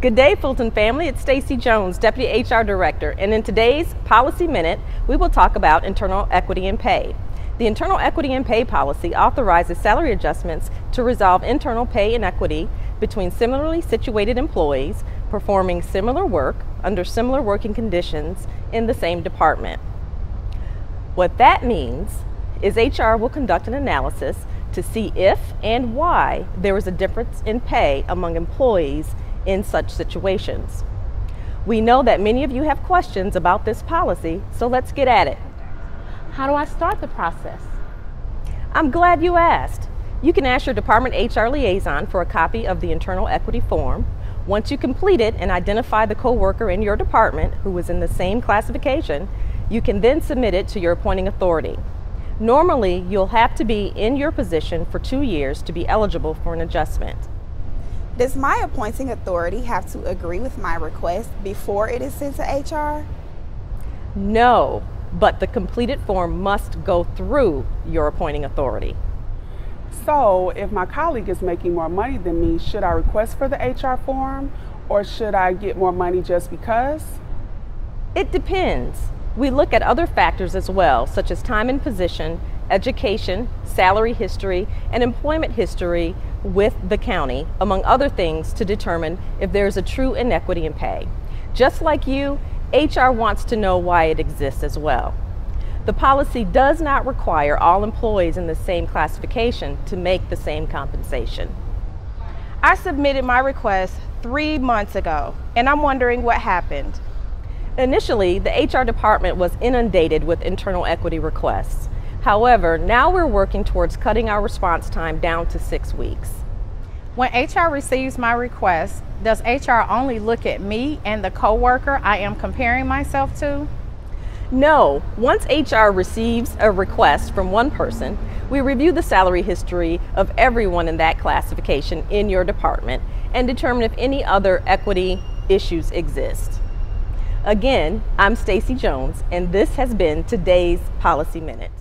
Good day, Fulton family. It's Stacy Jones, Deputy HR Director, and in today's Policy Minute, we will talk about internal equity and pay. The Internal Equity and Pay Policy authorizes salary adjustments to resolve internal pay inequity between similarly situated employees performing similar work under similar working conditions in the same department. What that means is HR will conduct an analysis to see if and why there is a difference in pay among employees in such situations. We know that many of you have questions about this policy, so let's get at it. How do I start the process? I'm glad you asked. You can ask your department HR liaison for a copy of the internal equity form. Once you complete it and identify the coworker in your department who is in the same classification, you can then submit it to your appointing authority. Normally, you'll have to be in your position for 2 years to be eligible for an adjustment. Does my appointing authority have to agree with my request before it is sent to HR? No, but the completed form must go through your appointing authority. So, if my colleague is making more money than me, should I request for the HR form, or should I get more money just because? It depends. We look at other factors as well, such as time and position, education, salary history, and employment history with the county, among other things, to determine if there is a true inequity in pay. Just like you, HR wants to know why it exists as well. The policy does not require all employees in the same classification to make the same compensation. I submitted my request 3 months ago, and I'm wondering what happened. Initially, the HR department was inundated with internal equity requests. However, now we're working towards cutting our response time down to 6 weeks. When HR receives my request, does HR only look at me and the coworker I am comparing myself to? No, once HR receives a request from one person, we review the salary history of everyone in that classification in your department and determine if any other equity issues exist. Again, I'm Stacy Jones, and this has been today's Policy Minute.